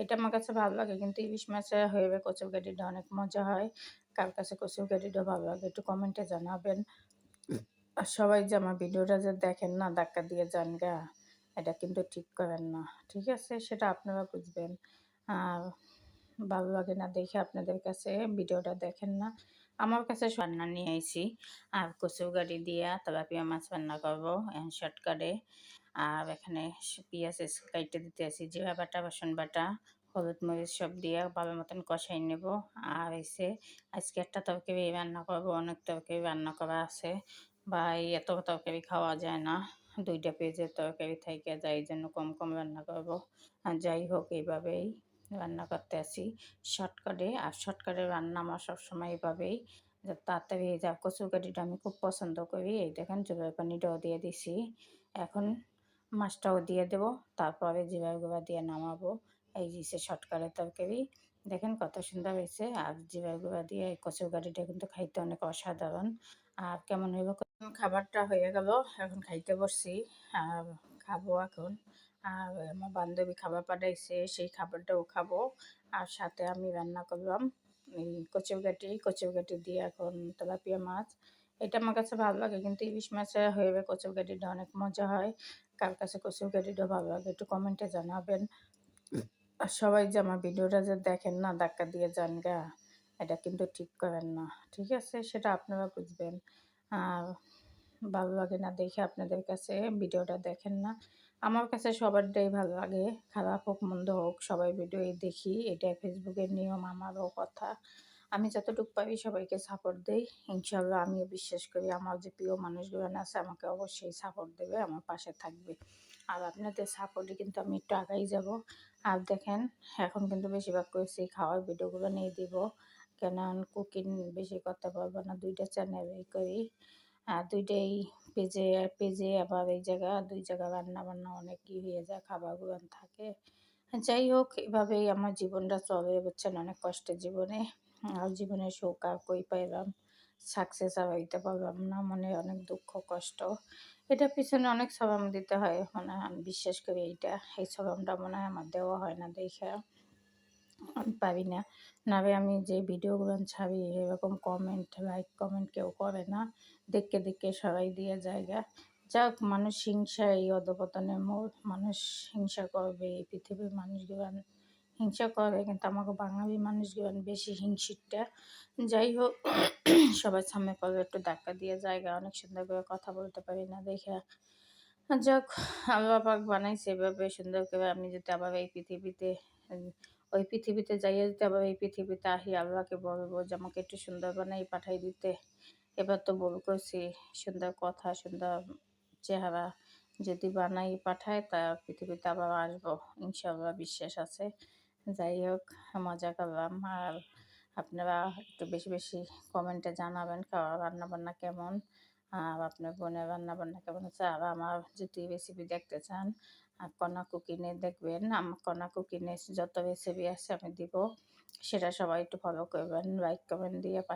এটা আমার কাছে ভালো লাগে, কিন্তু ইলিশ মাছে হয়ে কচুরগাঠিটা অনেক মজা হয়। কার কাছে কচুরগাঠিটা ভালো লাগে একটু কমেন্টে জানাবেন। আর সবাই যে আমার ভিডিওটা যে দেখেন না, ধাক্কা দিয়ে যান গা, এটা কিন্তু ঠিক করেন না। ঠিক আছে? সেটা আপনারা বুঝবেন। আর ভালো লাগে না দেখে আপনাদের কাছে ভিডিওটা দেখেন না। আমার কাছে রান্না নিয়ে আইছি, আর কচুরগাঠি দিয়া তেলাপিয়া মাছ রান্না করবো শর্টকাটে। আর এখানে পেঁয়াজ কাইটে দিতে আসি, জিরা বাটা, রসুন বাটা, হলুদ মরিচ সব দিয়ে ভালো মতন কষাই নেব। আর আজকে একটা তরকারি রান্না করবো, অনেক তরকারি রান্না করা আছে, বা এই এত তরকারি খাওয়া যায় না, 2টা পেঁয়াজের তরকারি থেকে যায়, এই জন্য কম কম রান্না করবো। আর যাই হোক, এইভাবেই রান্না করতে আসি শর্টকাটে। আর শর্টকাটে রান্না আমার সবসময় এইভাবেই, যে তাড়াতাড়ি হয়ে যায়। কচুরগাঠিটা আমি খুব পছন্দ করি। এই দেখেন জলের পানিটাও দিয়ে দিছি, এখন মাছটাও দিয়ে দেব, তারপরে জিরার গুঁড়া দিয়ে নামাবো। এই যে শর্টকাটের তরকারি, দেখেন কত সুন্দর হয়েছে। আর জিরার গুঁড়া দিয়ে এই কচুরগাঠিটা কিন্তু খাইতে অনেক অসাধারণ। আর কেমন হইব, খাবারটা হয়ে গেল, এখন খাইতে বসছি। আর খাবো এখন। আর আমার বান্ধবী খাবার পাঠাইছে, সেই খাবারটাও খাবো। আর সাথে আমি রান্না করলাম এই কচুরগাঠি দিয়ে এখন তেলাপিয়া মাছ। এটা আমার কাছে ভালো লাগে, কিন্তু ইলিশ মাছে হয়ে কচুরগাঠিটা অনেক মজা হয়। কার কাছে কচুরগাঠিটা ভালো লাগে একটু কমেন্টে জানাবেন। আর সবাই যে আমার ভিডিওটা যে দেখেন না, ধাক্কা দিয়ে যান গা, এটা কিন্তু ঠিক করেন না। ঠিক আছে? সেটা আপনারা বুঝবেন। আর ভালো লাগে না দেখে আপনাদের কাছে ভিডিওটা দেখেন না। আমার কাছে সবারটাই ভালো লাগে, খারাপ হোক মন্দ হোক সবাই ভিডিওই দেখি, এটা ফেসবুকের নিয়ম, আমারও কথা। আমি যতটুকু পারি সবাইকে সাপোর্ট দেই। ইনশাল্লাহ আমিও বিশ্বাস করি আমার যে প্রিয় মানুষগুলো আছে আমাকে অবশ্যই সাপোর্ট দেবে, আমার পাশে থাকবে। আর আপনাদের সাপোর্টে কিন্তু আমি একটু আগাই যাব। আর দেখেন, এখন কিন্তু বেশিরভাগ করেছি খাওয়ার ভিডিওগুলো নিয়ে দিব, কেন কুকিং বেশি করতে পারবো না, 2টা চ্যানেলই করি। আর 2টাই পেজে আবার এই জায়গা 2 জায়গা রান্না বান্না অনেক হয়ে যায়, খাবারগুলো থাকে। যাই হোক, এভাবেই আমার জীবনটা চলে, বুঝছেন, অনেক কষ্টের জীবনে। আর জীবনের সুখ আর কই পাইলাম, সাকসেস আর হইতে পারলাম না, মনে অনেক দুঃখ কষ্ট। এটার পিছনে অনেক শ্রম দিতে হয়, মানে আমি বিশ্বাস করি এই শ্রমটা মনে হয় আমার দেওয়া হয় না দেখে আমি পারি না। নাহলে আমি যে ভিডিওগুলো ছাড়ি এরকম লাইক কমেন্ট কেউ করে না, দেখে দেখে সবাই দিয়ে জায়গা। যাক, মানুষ হিংসা এই অধপতনের মূল। মানুষ হিংসা করবে, এই পৃথিবীর মানুষগুলো হিংসা করে, কিন্তু আমাকে বাঙালি মানুষগুলো বেশি হিংসিটটা। যাই হোক, সবার সামনে পড়ে একটু ধাক্কা দিয়ে জায়গা, অনেক সুন্দর করে কথা বলতে পারি না দেখে। যাক, আল্লাহ পাক বানাইছে এভাবে সুন্দর করে, আমি যদি আবার এই পৃথিবীতে ওই পৃথিবীতে যাইয়া যদি আবার এই পৃথিবীতে আহি, আল্লাহকে বলবো যে আমাকে একটু সুন্দর বানাই পাঠাই দিতে। এবার তো ভুল করছি, সুন্দর কথা, সুন্দর চেহারা যদি বানাই পাঠায়, তা পৃথিবীতে আবার আসবো ইনশাআল্লাহ, বিশ্বাস আছে। যাই হোক, মজা করলাম। আর আপনারা একটু বেশি বেশি কমেন্টে জানাবেন খাওয়া রান্নাবান্না কেমন, আর আপনার বোনের রান্নাবান্না কেমন হচ্ছে। আর আমার যদি রেসিপি দেখতে চান, আর কণা কুকিংয়ে দেখবেন, আমার কণা কুকিংয়ে যত রেসিপি আছে আমি দিব, সেটা সবাই একটু ফলো করবেন, লাইক কমেন্ট দিয়ে পাশে